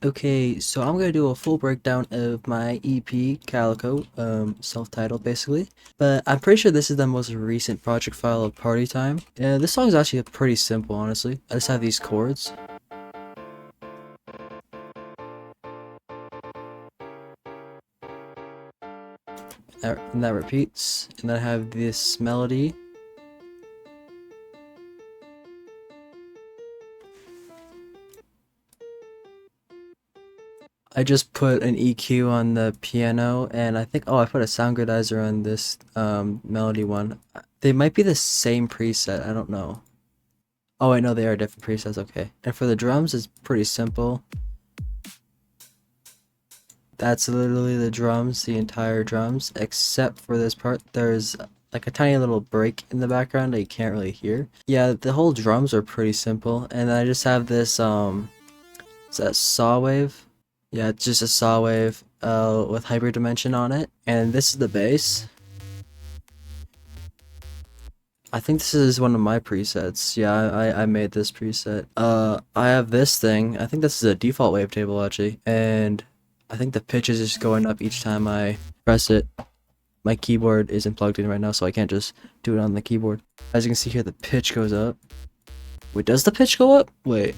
Okay, so I'm gonna do a full breakdown of my EP, Calico, self-titled basically. But I'm pretty sure this is the most recent project file of Party Time. This song is actually pretty simple, honestly. I just have these chords. And that repeats. And then I have this melody. I just put an EQ on the piano, and I think, oh, I put a sound gradizer on this melody one. They might be the same preset, I don't know. Oh, wait, no, they are different presets, okay. And for the drums, it's pretty simple. That's literally the drums, the entire drums, except for this part. There's like a tiny little break in the background that you can't really hear. Yeah, the whole drums are pretty simple, and I just have this, is that saw wave? Yeah, it's just a saw wave with hyperdimension on it. And this is the bass. I think this is one of my presets. Yeah, I made this preset. I have this thing. I think this is a default wavetable actually. And I think the pitch is just going up each time I press it. My keyboard isn't plugged in right now, so I can't just do it on the keyboard. As you can see here, the pitch goes up. Wait, does the pitch go up? Wait.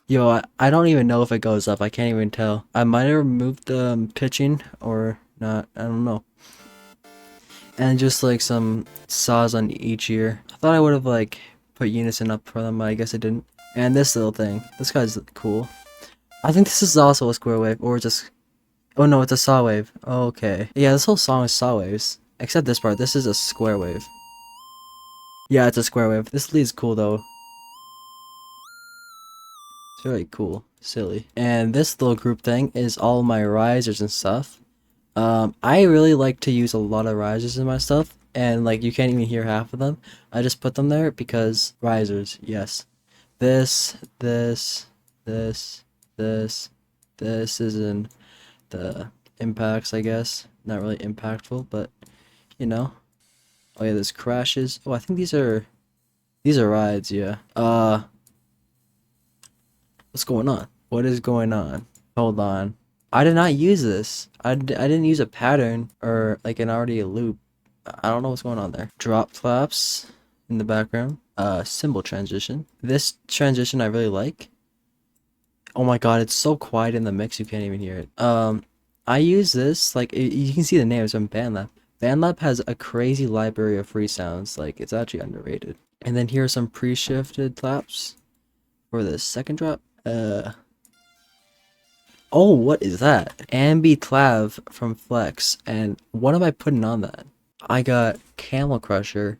Yo, I don't even know if it goes up. I can't even tell. I might have removed the pitching or not. I don't know. And just like some saws on each ear. I thought I would have like put unison up for them, but I guess I didn't. And this little thing. This guy's cool. I think this is also a square wave, or just... Oh no, it's a saw wave. Okay. Yeah, this whole song is saw waves. Except this part. This is a square wave. Yeah, it's a square wave. This lead's cool though. It's really cool. Silly. And this little group thing is all my risers and stuff. I really like to use a lot of risers in my stuff, and like you can't even hear half of them. I just put them there because risers, yes. This, this, this is in the impacts, I guess. Not really impactful, but you know. Oh yeah, there's crashes. Oh, I think these are rides, yeah. What's going on? What is going on? Hold on. I did not use this. I didn't use a pattern or like an already a loop. I don't know what's going on there. Drop flaps in the background. Cymbal transition. This transition I really like. Oh my god, it's so quiet in the mix you can't even hear it. I use this, like, you can see the name, it's from BandLab. BandLab has a crazy library of free sounds, like, it's actually underrated. And then here are some pre-shifted claps for the second drop. Oh, what is that? Ambi Clav from Flex. And what am I putting on that? I got Camel Crusher,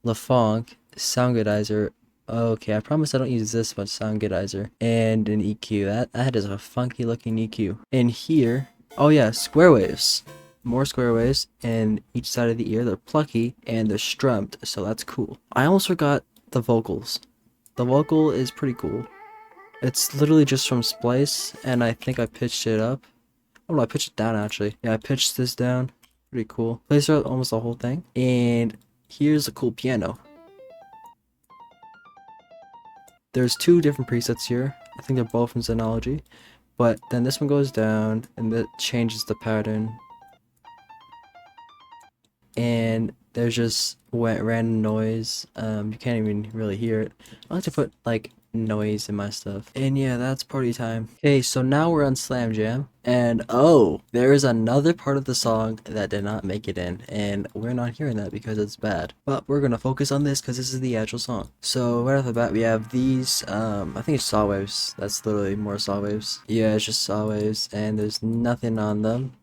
LaFonk, Sound Goodizer. Okay, I promise I don't use this much Sound Goodizer. And an EQ. That is a funky looking EQ. And here, oh yeah, square waves. More square waves, and each side of the ear, they're plucky and they're strummed, so that's cool. I almost forgot the vocals. The vocal is pretty cool. It's literally just from Splice, and I think I pitched it up. Oh no, I pitched it down actually. Yeah, I pitched this down. Pretty cool. Plays throughout almost the whole thing. And here's a cool piano. There's two different presets here. I think they're both from Xenology. But then this one goes down, and that changes the pattern. And there's just random noise. You can't even really hear it. I like to put like noise in my stuff. And yeah, that's party time. Okay, so now we're on Slam Jam, and oh, there is another part of the song that did not make it in, and we're not hearing that because it's bad. But we're gonna focus on this because this is the actual song. So right off the bat, we have these. I think it's saw waves. That's literally more saw waves. Yeah, it's just saw waves, and there's nothing on them.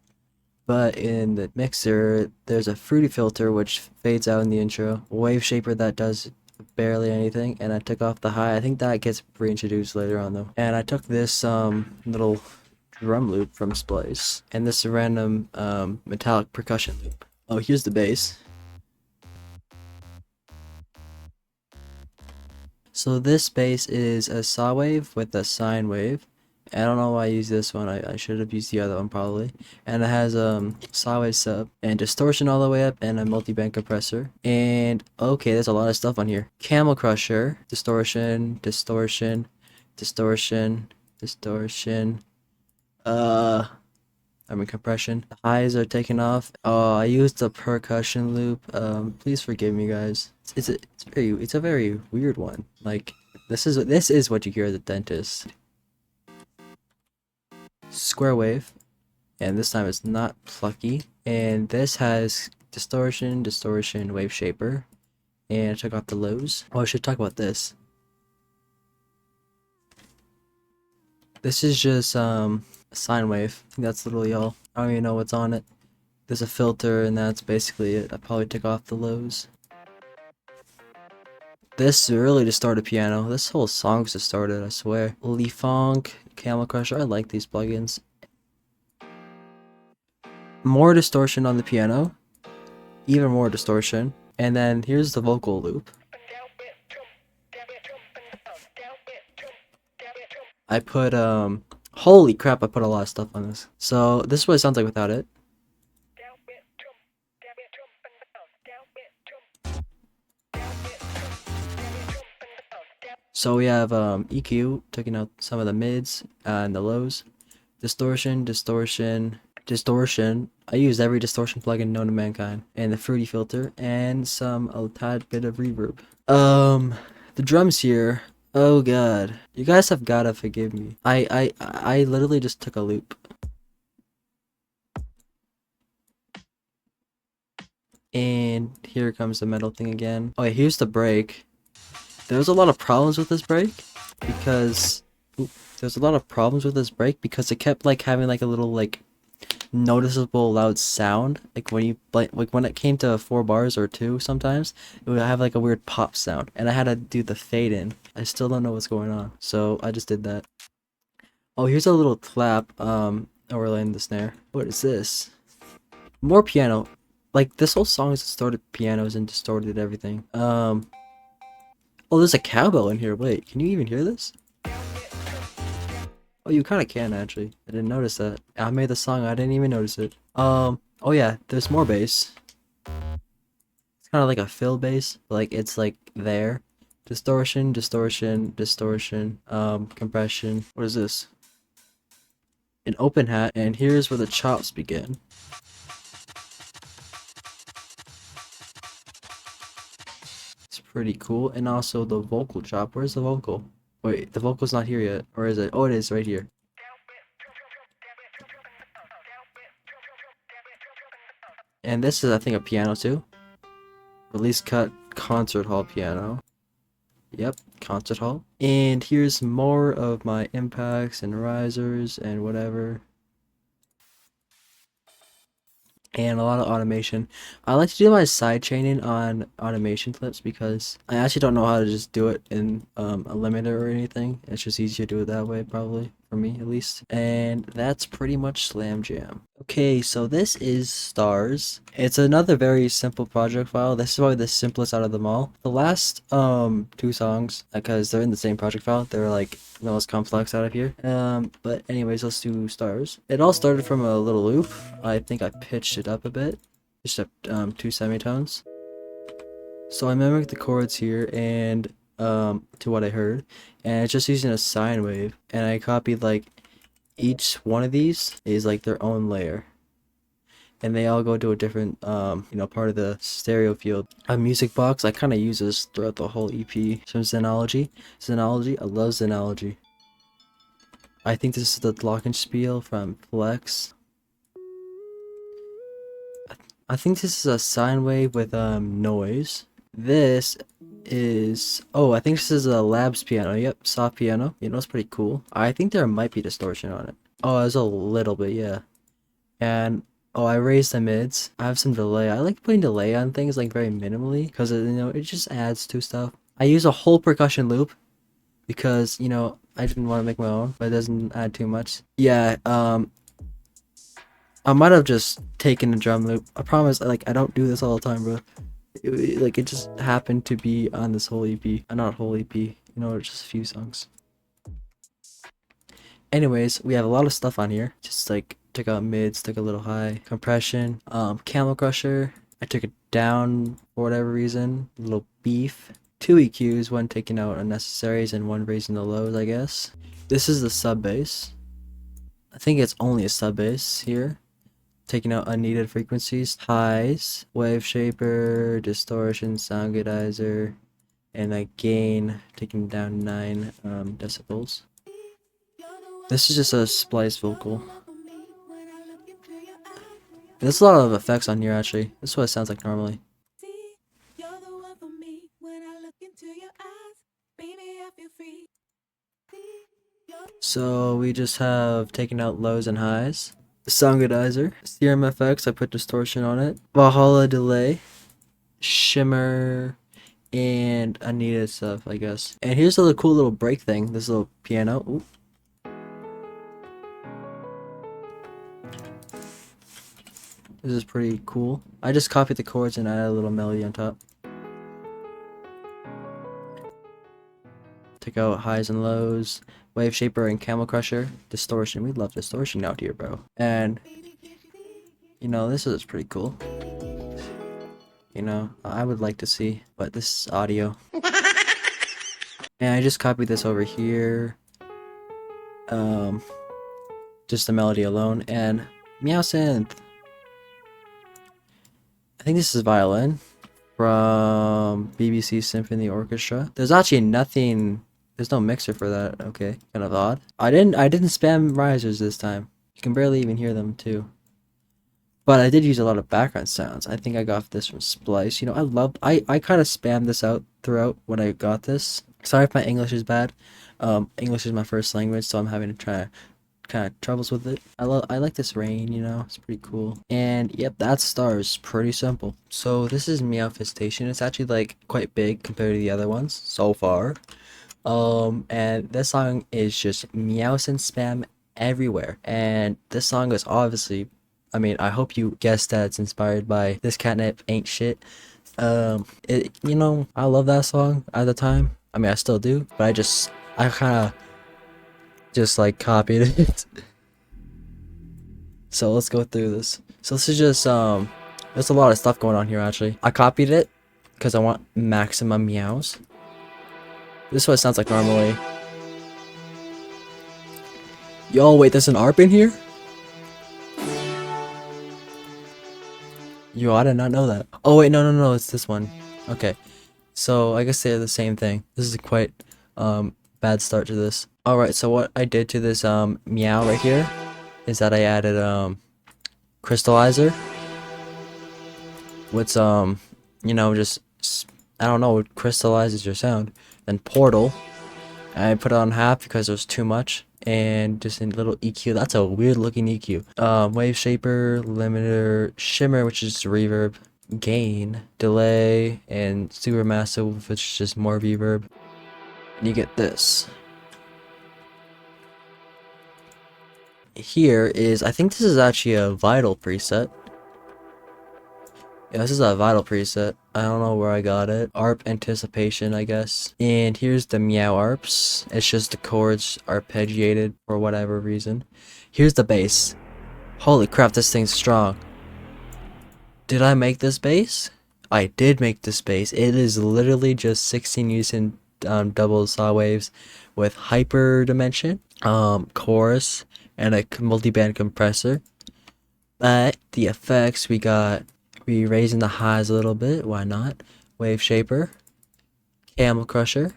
But in the mixer, there's a fruity filter which fades out in the intro, wave shaper that does barely anything, and I took off the high. I think that gets reintroduced later on though. And I took this little drum loop from Splice, and this random metallic percussion loop. Oh, here's the bass. So this bass is a saw wave with a sine wave. I don't know why I used this one. I should have used the other one probably. And it has saw wave sub and distortion all the way up and a multi-band compressor. And okay, there's a lot of stuff on here. Camel Crusher, distortion, distortion, distortion, distortion, compression. The highs are taken off. I used the percussion loop. Please forgive me, guys. It's a very weird one. Like this is what you hear at the dentist. Square wave, and this time it's not plucky. And this has distortion, wave shaper, and I took off the lows. Oh, I should talk about this. This is just a sine wave. I think that's literally all. I don't even know what's on it. There's a filter, and that's basically it. I probably took off the lows. This really distorted piano. This whole song's distorted, I swear. Lee Funk, Camel Crusher. I like these plugins. More distortion on the piano. Even more distortion. And then here's the vocal loop. I put, holy crap, I put a lot of stuff on this. So this is what it sounds like without it. So we have EQ, taking out some of the mids and the lows. Distortion. I used every distortion plugin known to mankind. And the fruity filter and a tad bit of reverb. The drums here. Oh god. You guys have gotta forgive me. I literally just took a loop. And here comes the metal thing again. Oh, here's the break. There's a lot of problems with this break because it kept like having like a little like noticeable loud sound. Like when it came to 4 bars or 2, sometimes it would have like a weird pop sound, and I had to do the fade in. I still don't know what's going on, so I just did that. Oh, here's a little clap overlaying the snare. What is this? More piano. Like this whole song is distorted pianos and distorted everything. Oh, there's a cowbell in here. Wait, can you even hear this? Oh, you kind of can actually. I didn't notice that. I made the song. I didn't even notice it. Oh yeah, there's more bass. It's kind of like a fill bass. Like it's like there. Distortion. Compression. What is this? An open hat, and here's where the chops begin. Pretty cool. And also the vocal chop. Where's the vocal? Wait, the vocal's not here yet. Or is it? Oh, it is right here. And this is, I think, a piano too. Release cut concert hall piano. Yep, concert hall. And here's more of my impacts and risers and whatever. And a lot of automation. I like to do my side chaining on automation clips because I actually don't know how to just do it in a limiter or anything. It's just easier to do it that way, probably, for me at least. And that's pretty much slamjam. Okay, so this is Stars. It's another very simple project file. This is probably the simplest out of them all. The last 2 songs, because they're in the same project file, they're like the most complex out of here. But anyways, let's do Stars. It all started from a little loop. I think I pitched it up a bit, just up 2 semitones. So I mimicked the chords here and to what I heard, and it's just using a sine wave, and I copied like each one of these is like their own layer, and they all go to a different part of the stereo field. A music box, I kind of use this throughout the whole EP. Some Xenology, I love Xenology. I think this is the Glockenspiel from Flex. I think this is a sine wave with noise. This is, I think this is a Labs piano. Yep, soft piano. You know, it's pretty cool. I think there might be distortion on it. Oh, there's a little bit, yeah. And I raised the mids. I have some delay. I like putting delay on things like very minimally because it just adds to stuff. I use a whole percussion loop because I didn't want to make my own, but it doesn't add too much. Yeah, I might have just taken a drum loop. I promise, like, I don't do this all the time, bro. It just happened to be on this whole EP. Not whole EP, just a few songs. Anyways, we have a lot of stuff on here. Just like took out mids, took a little high. Compression, Camel Crusher. I took it down for whatever reason. A little beef. two EQs, one taking out unnecessaries and one raising the lows, I guess. This is the sub bass. I think it's only a sub bass here. Taking out unneeded frequencies, highs, wave shaper, distortion, sound goodizer, and a gain taking down 9 decibels. This is just a splice vocal. There's a lot of effects on here actually. This is what it sounds like normally. So we just have taken out lows and highs. Sound goodizer, Serum FX, I put distortion on it. Valhalla delay, shimmer, and unneeded stuff, I guess. And here's a cool little break thing. This little piano. Ooh. This is pretty cool. I just copied the chords and added a little melody on top. Take out highs and lows, wave shaper and camel crusher, distortion. We love distortion out here, bro. And you know, this is pretty cool. You know, I would like to see, but this is audio. And I just copied this over here. Just the melody alone and meow synth. I think this is violin from BBC Symphony Orchestra. There's actually nothing. There's no mixer for that. Okay, kind of odd. I didn't spam risers this time. You can barely even hear them too. But I did use a lot of background sounds. I think I got this from Splice. You know, I kind of spammed this out throughout when I got this. Sorry if my English is bad. English is my first language, so I'm having to try kind of troubles with it. I like this rain, you know, it's pretty cool. And yep, that star is pretty simple. So this is Meowfestation. It's actually like quite big compared to the other ones so far. And this song is just meows and spam everywhere. And this song is obviously, I mean, I hope you guessed that it's inspired by This Catnip Ain't Shit. You know, I love that song at the time. I mean, I still do, but I kind of just like copied it. So let's go through this. So this is just there's a lot of stuff going on here actually. I copied it because I want maximum meows. This is what it sounds like normally. Yo, wait, there's an ARP in here? Yo, I did not know that. Oh wait, no, it's this one. Okay. So I guess they're the same thing. This is a quite bad start to this. Alright, so what I did to this meow right here is that I added crystallizer. Which you know, just I don't know, it crystallizes your sound. Then portal. I put it on half because there's too much. And just a little EQ. That's a weird looking EQ. Wave shaper, limiter, shimmer, which is reverb, gain, delay, and supermassive, which is just more reverb. And you get this. Here is, I think this is actually a vital preset. Yeah, this is a vital preset. I don't know where I got it. ARP anticipation, I guess. And here's the meow ARPs. It's just the chords arpeggiated for whatever reason. Here's the bass. Holy crap, this thing's strong. Did I make this bass? I did make this bass. It is literally just 16 unison double saw waves with hyper dimension, chorus, and a multi-band compressor. But the effects we raising the highs a little bit, why not? Wave shaper, camel crusher,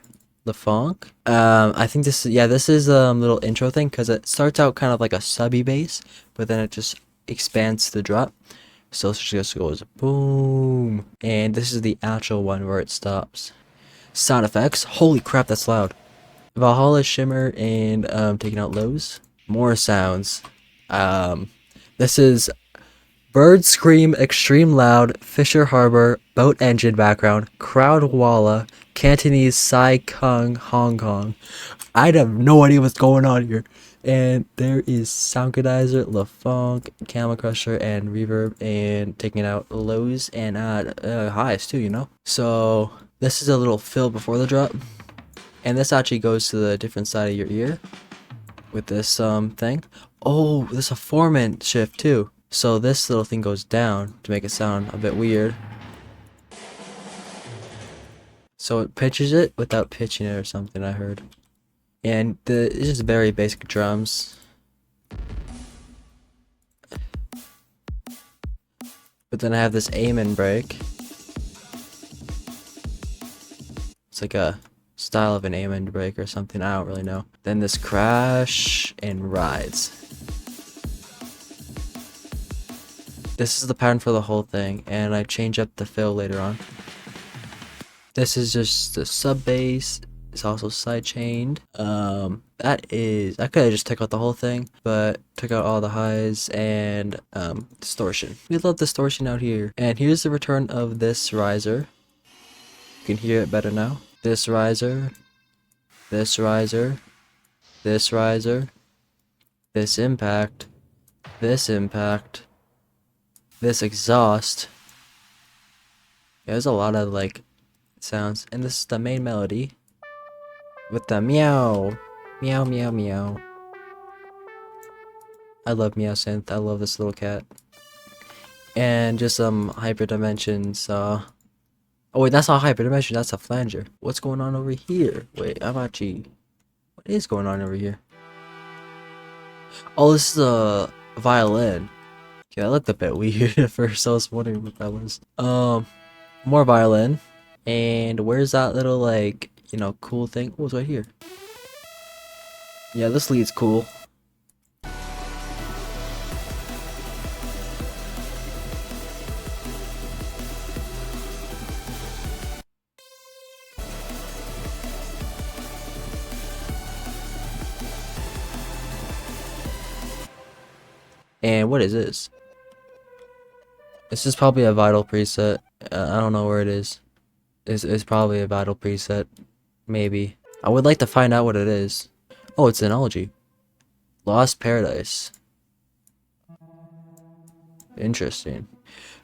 the funk. I think this is a little intro thing because it starts out kind of like a subby bass, but then it just expands to the drop. So it just goes boom, and this is the actual one where it stops. Sound effects. Holy crap, that's loud. Valhalla shimmer and taking out lows. More sounds. This is bird scream, extreme loud, Fisher Harbor, boat engine background, crowd walla, Cantonese Sai Kung, Hong Kong. I have no idea what's going on here. And there is sound goodizer, LaFunk, camel crusher, and reverb, and taking out lows and highs too, you know. So this is a little fill before the drop, and this actually goes to the different side of your ear with this thing. Oh, there's a Foreman shift too. So this little thing goes down to make it sound a bit weird. So it pitches it without pitching it or something, I heard. And it's just very basic drums. But then I have this aim break. It's like a style of an aim break or something, I don't really know. Then this crash and rides. This is the pattern for the whole thing, and I change up the fill later on. This is just the sub bass. It's also side chained. I could have just took out the whole thing, but took out all the highs and distortion. We love distortion out here. And here's the return of this riser. You can hear it better now. This riser, this riser, this riser, this impact, this impact, this exhaust. Yeah, there's a lot of like sounds, and this is the main melody with the meow, meow, meow, meow. I love meow synth. I love this little cat. And just some hyperdimensions. Oh wait, that's not hyperdimension. That's a flanger. What's going on over here? Wait, I'm actually. What is going on over here? Oh, this is a violin. Yeah, that looked a bit weird at first. I was wondering what that was. More violin. And where's that little like, you know, cool thing? Oh, it's right here. Yeah, this lead's cool. And what is this? This is probably a vital preset. I don't know where it is. It's probably a vital preset. Maybe. I would like to find out what it is. Oh, it's an elegy. Lost Paradise. Interesting.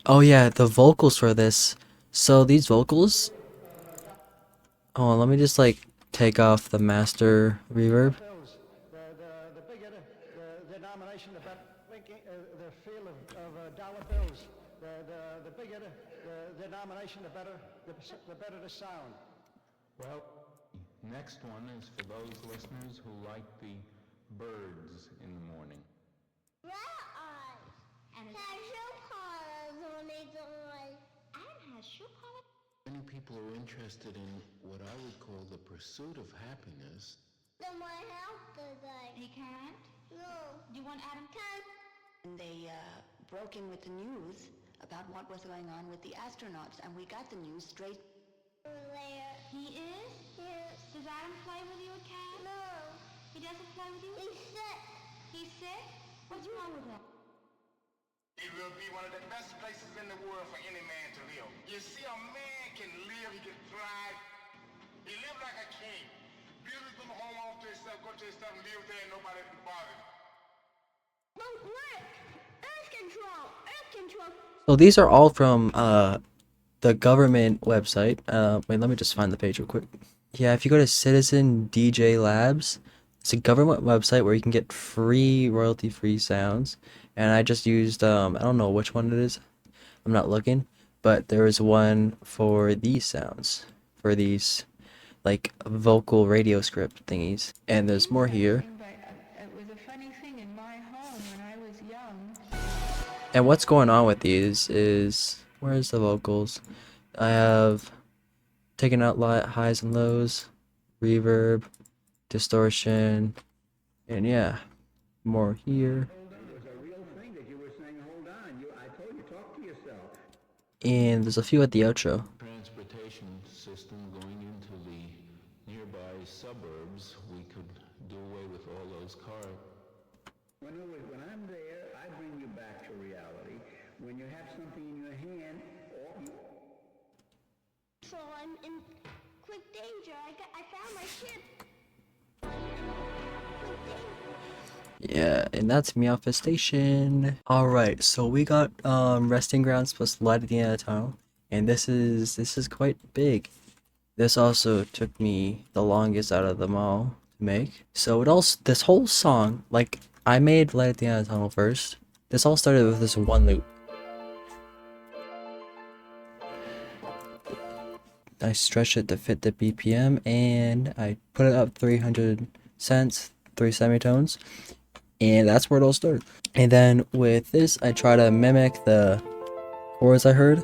Oh yeah, the vocals for this. So these vocals. Oh, let me just like take off the master reverb. The bigger the denomination, the better the feel of dollar bills. The bigger the denomination, the better the sound. Well, next one is for those listeners who like the birds in the morning. Red eyes. And shoe collars on its eyes. And has shoe collars. Many people are interested in what I would call the pursuit of happiness. Then my house today. He can't? No. Do you want Adam? Can. And they broke in with the news about what was going on with the astronauts, and we got the news straight. There. He is? Yes. Does Adam play with you at camp? No. He doesn't play with you? He's sick. He's sick? What's wrong with him? It will be one of the best places in the world for any man to live. You see, a man can live, he can thrive. He live like a king. Build his little home off to himself, go to himself and live there and nobody can bother him. Don't work. Earth control. Earth control. So these are all from the government website. Wait, let me just find the page real quick. Yeah, if you go to Citizen DJ Labs, it's a government website where you can get free royalty-free sounds. And I just used I don't know which one it is. I'm not looking, but there is one for these sounds, for these like vocal radio script thingies. And there's more here. It was a funny thing in my home when I was young. And what's going on with these is, where's the vocals? I have taken out highs and lows, reverb, distortion, and yeah, more here. And there's a few at the outro. Transportation system going into the nearby suburbs, we could do away with all those cars. When I'm there, I bring you back to reality. When you have something in your hand, So I'm in quick danger. I found my ship. Yeah, and that's meowfestation. Alright, so we got resting grounds plus light at the end of the tunnel. And this is quite big. This also took me the longest out of them all to make. So this whole song, like I made light at the end of the tunnel first. This all started with this one loop. I stretched it to fit the BPM, and I put it up 300 cents, 3 semitones, and that's where it all started. And then with this, I try to mimic the chords I heard.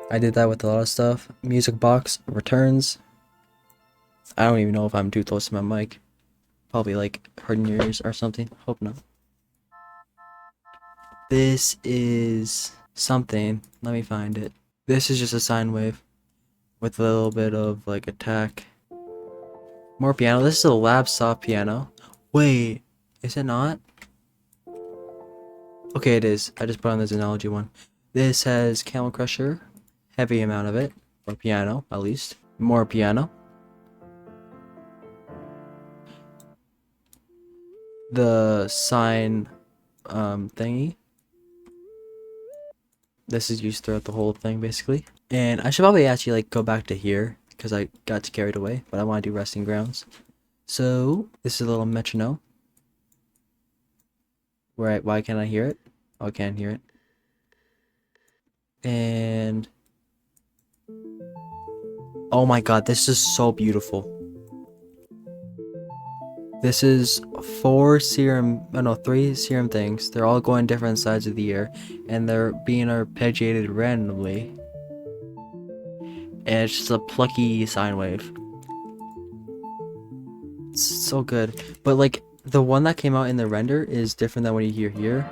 I did that with a lot of stuff. Music box, returns. I don't even know if I'm too close to my mic. Probably like hurting your ears or something. Hope not. This is something. Let me find it. This is just a sine wave with a little bit of like attack. More piano. This is a lab soft piano. Wait, is it not? Okay, it is. I just put on this analogy one. This has Camel Crusher, heavy amount of it, or piano at least. More piano. The sine thingy. This is used throughout the whole thing basically. And I should probably actually like go back to here because I got carried away, but I want to do resting grounds. So this is a little metronome. Why can't I hear it? Oh, I can't hear it. And oh my god, this is so beautiful. This is 3 serum things. They're all going different sides of the ear, and they're being arpeggiated randomly. And it's just a plucky sine wave. It's so good. But like, the one that came out in the render is different than what you hear here.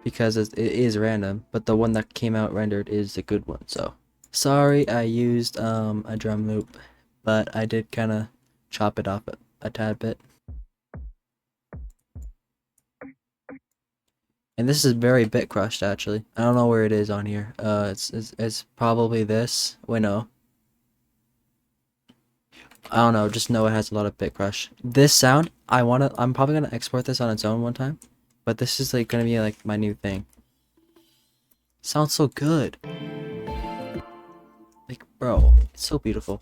Because it is random, but the one that came out rendered is the good one, so. Sorry I used a drum loop, but I did kind of chop it off a tad bit. And this is very bit crushed actually. I don't know where it is on here. It's probably this. Wait, no. I don't know, just know it has a lot of bit crush. This sound, I'm probably gonna export this on its own one time, but this is like gonna be like my new thing. Sounds so good. Like, bro, it's so beautiful.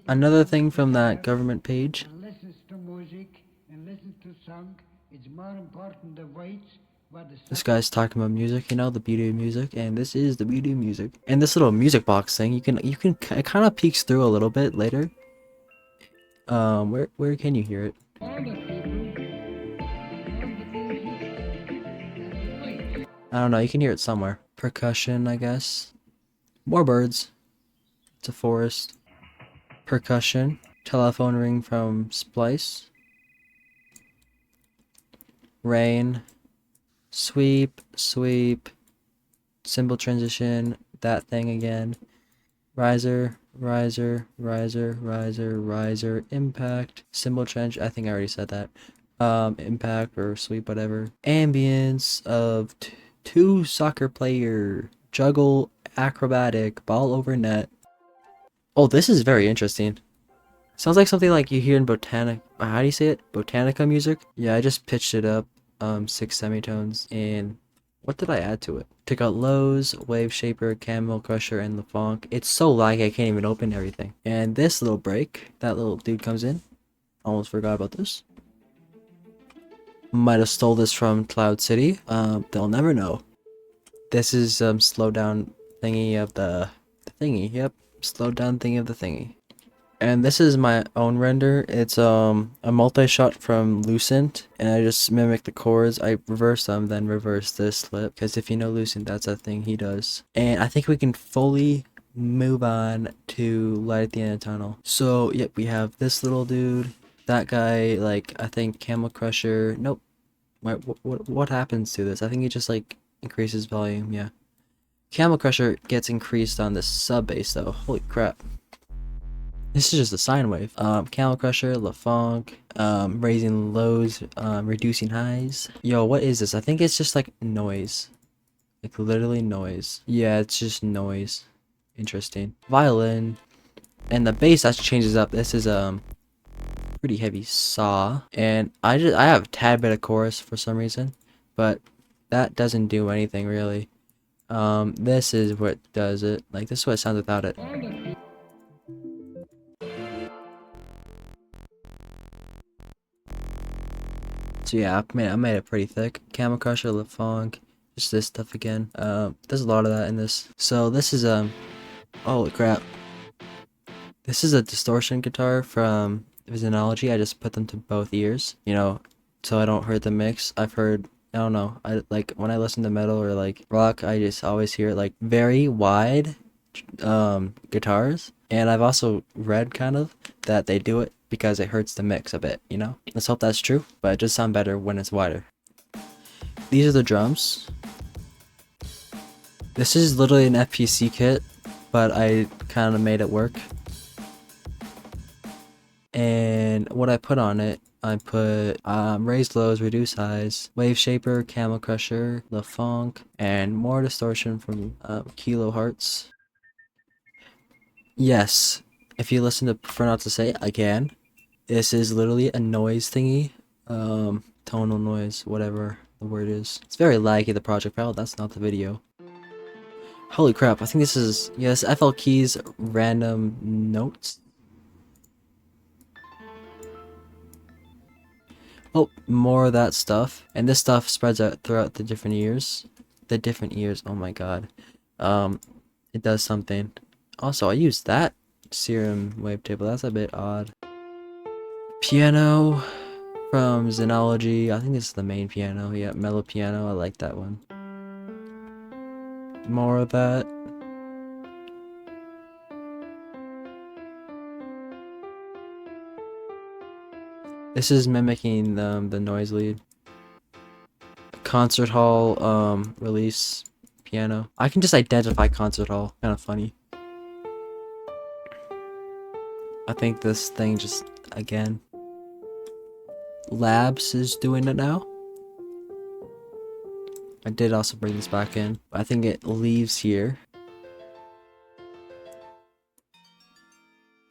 Another thing from that government page. Listens to music and listens to song. It's more important the weights. This guy's talking about music, you know, the beauty of music, and this is the beauty of music. And this little music box thing, it kind of peeks through a little bit later. Where can you hear it? I don't know, you can hear it somewhere. Percussion, I guess. More birds. It's a forest. Percussion. Telephone ring from Splice. Rain. Sweep, sweep. Cymbal transition. That thing again. Riser, riser, riser, riser, riser, impact. Cymbal transition. I think I already said that. Impact or sweep, whatever. Ambience of two soccer player. Juggle, acrobatic, ball over net. Oh, this is very interesting. Sounds like something like you hear in how do you say it? Botanica music? Yeah, I just pitched it up 6 semitones, and what did I add to it? Took out lows, wave shaper, camel crusher, and the funk. It's so laggy I can't even open everything. And this little break, that little dude comes in. Almost forgot about this. Might have stole this from Cloud City. They'll never know. This is slow down thingy of the thingy. Yep, slow down thingy of the thingy. And this is my own render. It's a multi-shot from Lucent, and I just mimic the chords. I reverse them, then reverse this slip, because if you know Lucent, that's a thing he does. And I think we can fully move on to Light at the End of the Tunnel. So, yep, we have this little dude, that guy, like, I think Camel Crusher. Nope. What happens to this? I think he just, like, increases volume, yeah. Camel Crusher gets increased on this sub bass, though. Holy crap. This is just a sine wave. Camel Crusher, LaFonk, raising lows, reducing highs. Yo, what is this? I think it's just like noise. Like literally noise. Yeah, it's just noise. Interesting. Violin. And the bass actually changes up. This is pretty heavy saw. And I have a tad bit of chorus for some reason. But that doesn't do anything really. This is what does it. Like this is what it sounds without it. So yeah, I made it pretty thick. Camel Crusher, LaFonk, Just this stuff again. There's a lot of that in this. So this is holy crap. This is a distortion guitar from Visionology. I just put them to both ears, you know, so I don't hurt the mix. I've heard, I don't know, I like when I listen to metal or like rock, I just always hear like very wide guitars. And I've also read kind of that they do it because it hurts the mix a bit, you know? Let's hope that's true, but it does sound better when it's wider. These are the drums. This is literally an FPC kit, but I kind of made it work. And what I put on it, I put raised lows, reduce highs, wave shaper, camel crusher, the funk, and more distortion from kilohertz. Yes, if you listen to Prefer Not to Say again, this is literally a noise thingy, tonal noise, whatever the word is. It's very laggy, the project file. That's not the video. Holy crap, I think this is, yes, FL Keys random notes. Oh, more of that stuff. And this stuff spreads out throughout the different ears. The different ears, oh my god. It does something. Also, I used that serum wavetable, that's a bit odd. Piano from Xenology, I think this is the main piano, yeah, mellow piano, I like that one. More of that. This is mimicking the noise lead. Concert hall release piano. I can just identify concert hall. Kind of funny. I think this thing just again. Labs is doing it now. I did also bring this back in. I think it leaves here.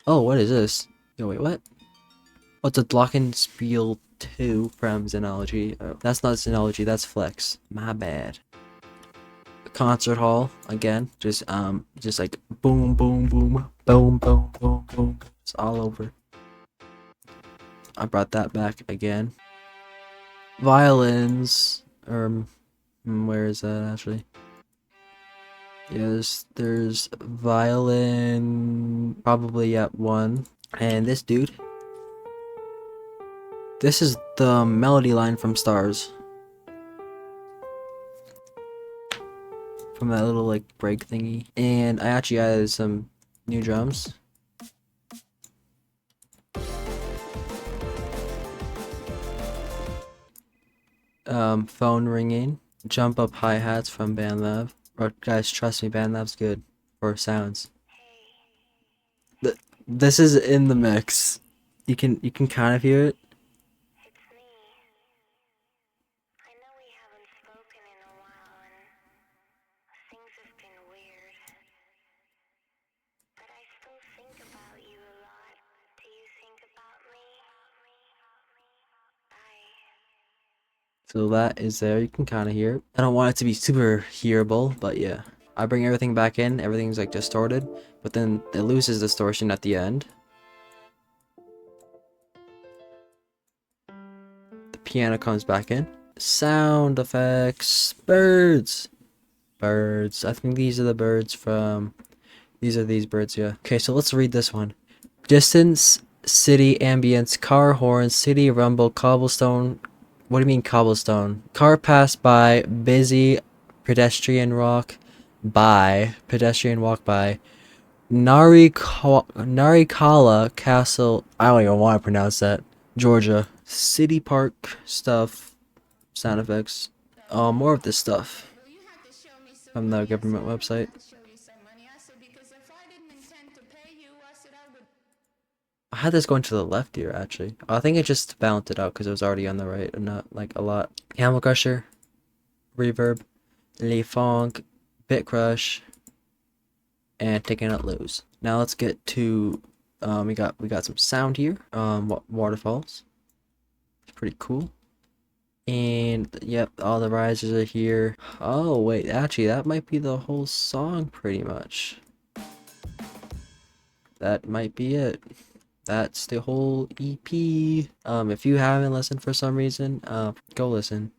Oh, what is this? Yo, wait, what? Oh, it's a Glockenspiel 2 from Xenology. Oh, that's not Xenology, that's Flex. My bad. Concert hall again. Just like boom, boom, boom, boom, boom, boom, boom. It's all over. I brought that back again. Violins, where is that actually? Yes, there's violin, probably at 1. And this dude. This is the melody line from Stars. From that little like break thingy. And I actually added some new drums. Phone ringing. Jump up hi-hats from BandLab. Or guys, trust me, BandLab's good for sounds. This is in the mix. You can kind of hear it. It's me. I know we haven't spoken in a while and things have been weird. But I still think about you a lot. Do you think about me? So that is there, you can kind of hear it. I don't want it to be super hearable, but yeah. I bring everything back in, everything's like distorted, but then it loses distortion at the end. The piano comes back in. Sound effects, birds. Birds, I think these are the birds from, these are these birds, yeah. Okay, so let's read this one. Distance, city ambience, car horn, city rumble, cobblestone. What do you mean cobblestone? Car passed by, busy, pedestrian walk by, Narikala Castle, I don't even want to pronounce that, Georgia. City park stuff, sound effects, more of this stuff from the government website. I had this going to the left here, actually. I think it just balanced it out because it was already on the right and not like a lot. Camel Crusher, Reverb, Le Funk, Bit Crush, and taking out lows. Now let's get to, we got some sound here, waterfalls. It's pretty cool. And yep, all the risers are here. Oh wait, actually that might be the whole song pretty much. That might be it. That's the whole EP. If you haven't listened for some reason, go listen.